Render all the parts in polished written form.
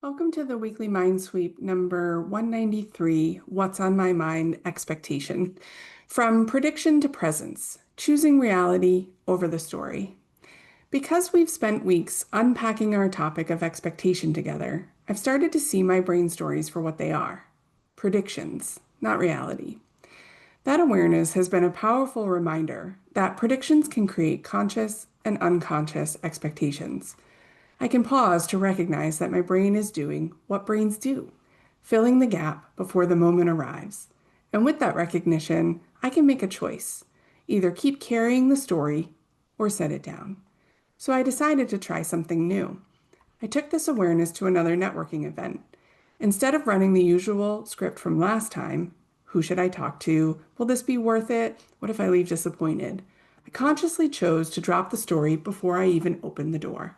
Welcome to the weekly MindSweep number 193, What's on My Mind, Expectation. From prediction to presence, choosing reality over the story. Because we've spent weeks unpacking our topic of expectation together, I've started to see my brain stories for what they are. Predictions, not reality. That awareness has been a powerful reminder that predictions can create conscious and unconscious expectations. I can pause to recognize that my brain is doing what brains do, filling the gap before the moment arrives. And with that recognition, I can make a choice, either keep carrying the story or set it down. So I decided to try something new. I took this awareness to another networking event. Instead of running the usual script from last time, who should I talk to? Will this be worth it? What if I leave disappointed? I consciously chose to drop the story before I even opened the door.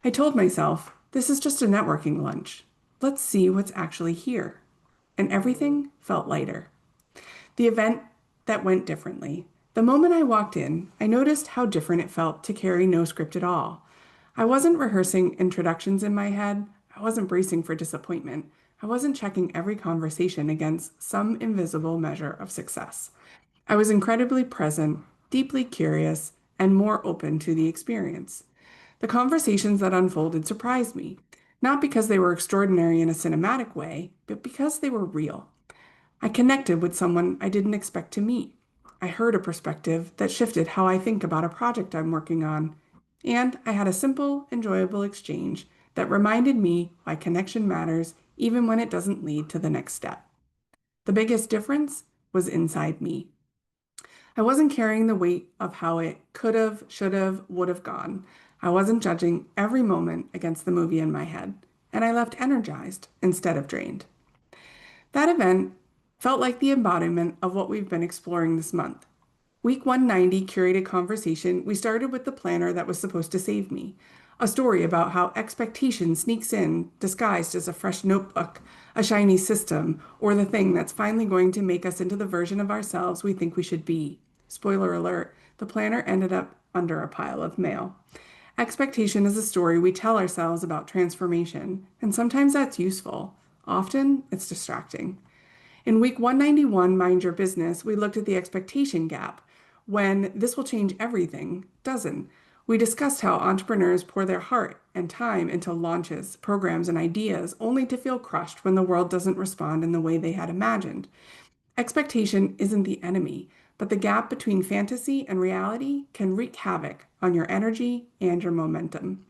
I told myself, this is just a networking lunch. Let's see what's actually here. And everything felt lighter. The event that went differently. The moment I walked in, I noticed how different it felt to carry no script at all. I wasn't rehearsing introductions in my head. I wasn't bracing for disappointment. I wasn't checking every conversation against some invisible measure of success. I was incredibly present, deeply curious, and more open to the experience. The conversations that unfolded surprised me, not because they were extraordinary in a cinematic way, but because they were real. I connected with someone I didn't expect to meet. I heard a perspective that shifted how I think about a project I'm working on. And I had a simple, enjoyable exchange that reminded me why connection matters even when it doesn't lead to the next step. The biggest difference was inside me. I wasn't carrying the weight of how it could have, should have, would have gone. I wasn't judging every moment against the movie in my head, and I left energized instead of drained. That event felt like the embodiment of what we've been exploring this month. Week 190 curated conversation, we started with the planner that was supposed to save me. A story about how expectation sneaks in, disguised as a fresh notebook, a shiny system, or the thing that's finally going to make us into the version of ourselves we think we should be. Spoiler alert, the planner ended up under a pile of mail. Expectation is a story we tell ourselves about transformation, and sometimes that's useful. Often, it's distracting. In week 191, Mind Your Business, we looked at the expectation gap. When this will change everything, doesn't. We discussed how entrepreneurs pour their heart and time into launches, programs, and ideas only to feel crushed when the world doesn't respond in the way they had imagined. Expectation isn't the enemy, but the gap between fantasy and reality can wreak havoc on your energy and your momentum.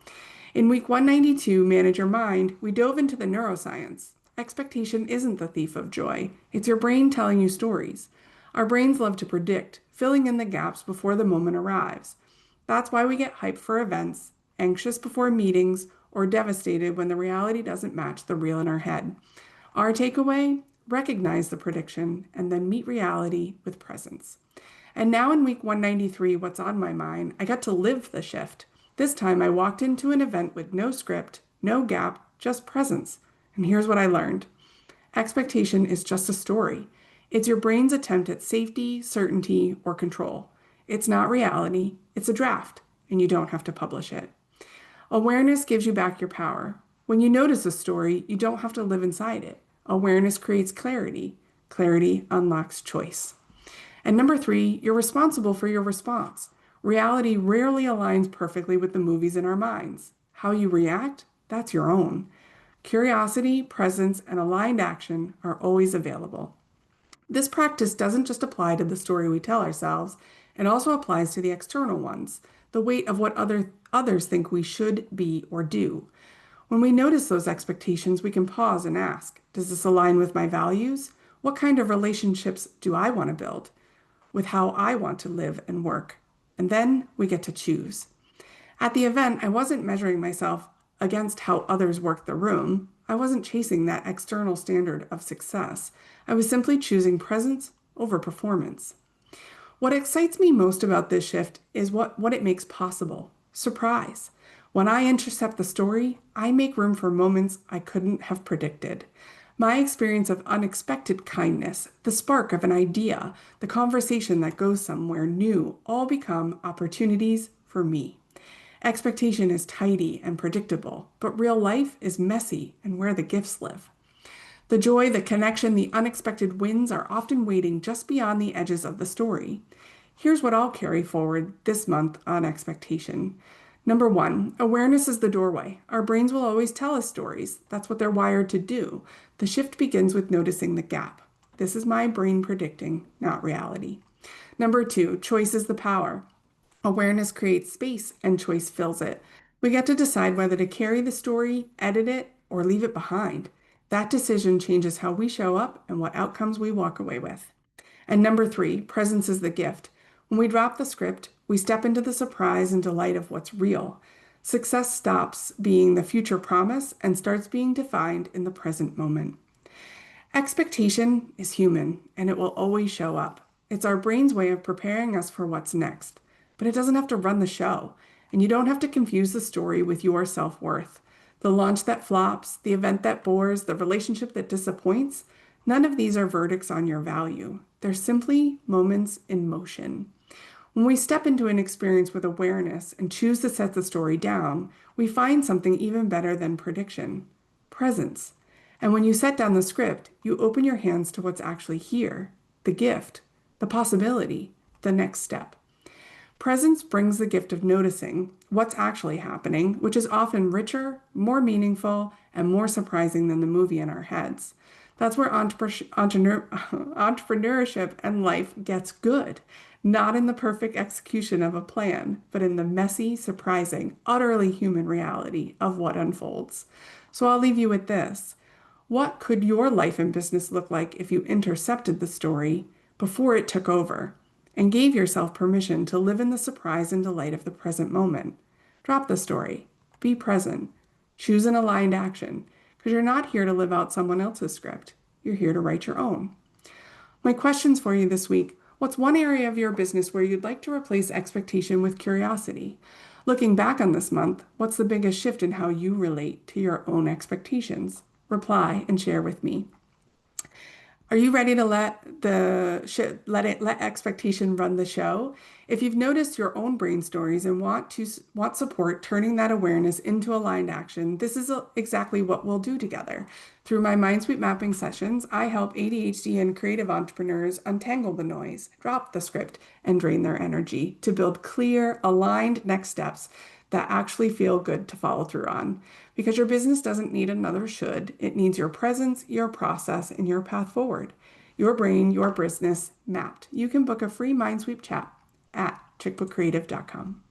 In week 192, Manage Your Mind, we dove into the neuroscience. Expectation isn't the thief of joy, it's your brain telling you stories. Our brains love to predict, filling in the gaps before the moment arrives. That's why we get hyped for events, anxious before meetings, or devastated when the reality doesn't match the reel in our head. Our takeaway: recognize the prediction and then meet reality with presence. And now in week 193, what's on my mind, I got to live the shift. This time I walked into an event with no script, no gap, just presence. And here's what I learned. Expectation is just a story. It's your brain's attempt at safety, certainty, or control. It's not reality, it's a draft, and you don't have to publish it. Awareness gives you back your power. When you notice a story, you don't have to live inside it. Awareness creates clarity. Clarity unlocks choice. And number 3, you're responsible for your response. Reality rarely aligns perfectly with the movies in our minds. How you react, that's your own. Curiosity, presence, and aligned action are always available. This practice doesn't just apply to the story we tell ourselves, it also applies to the external ones, the weight of what others think we should be or do. When we notice those expectations, we can pause and ask, does this align with my values? What kind of relationships do I want to build with how I want to live and work? And then we get to choose. At the event, I wasn't measuring myself against how others worked the room. I wasn't chasing that external standard of success. I was simply choosing presence over performance. What excites me most about this shift is what it makes possible. Surprise. When I intercept the story, I make room for moments I couldn't have predicted. My experience of unexpected kindness, the spark of an idea, the conversation that goes somewhere new, all become opportunities for me. Expectation is tidy and predictable, but real life is messy and where the gifts live. The joy, the connection, the unexpected wins are often waiting just beyond the edges of the story. Here's what I'll carry forward this month on expectation. Number one, awareness is the doorway. Our brains will always tell us stories. That's what they're wired to do. The shift begins with noticing the gap. This is my brain predicting, not reality. Number two, choice is the power. Awareness creates space and choice fills it. We get to decide whether to carry the story, edit it, or leave it behind. That decision changes how we show up and what outcomes we walk away with. And number three, presence is the gift. When we drop the script, we step into the surprise and delight of what's real. Success stops being the future promise and starts being defined in the present moment. Expectation is human and it will always show up. It's our brain's way of preparing us for what's next, but it doesn't have to run the show. And you don't have to confuse the story with your self-worth. The launch that flops, the event that bores, the relationship that disappoints, none of these are verdicts on your value. They're simply moments in motion. When we step into an experience with awareness and choose to set the story down, we find something even better than prediction: presence. And when you set down the script, you open your hands to what's actually here, the gift, the possibility, the next step. Presence brings the gift of noticing what's actually happening, which is often richer, more meaningful, and more surprising than the movie in our heads. That's where entrepreneurship and life gets good, not in the perfect execution of a plan, but in the messy, surprising, utterly human reality of what unfolds. So I'll leave you with this. What could your life and business look like if you intercepted the story before it took over and gave yourself permission to live in the surprise and delight of the present moment? Drop the story. Be present. Choose an aligned action, because you're not here to live out someone else's script. You're here to write your own. My questions for you this week: what's one area of your business where you'd like to replace expectation with curiosity? Looking back on this month, what's the biggest shift in how you relate to your own expectations? Reply and share with me. Are you ready to let expectation run the show? If you've noticed your own brain stories and want support turning that awareness into aligned action, this is exactly what we'll do together. Through my MindSweep mapping sessions, I help ADHD and creative entrepreneurs untangle the noise, drop the script, and drain their energy to build clear, aligned next steps that actually feel good to follow through on. Because your business doesn't need another should. It needs your presence, your process, and your path forward. Your brain, your business mapped. You can book a free MindSweep chat at chickbookcreative.com.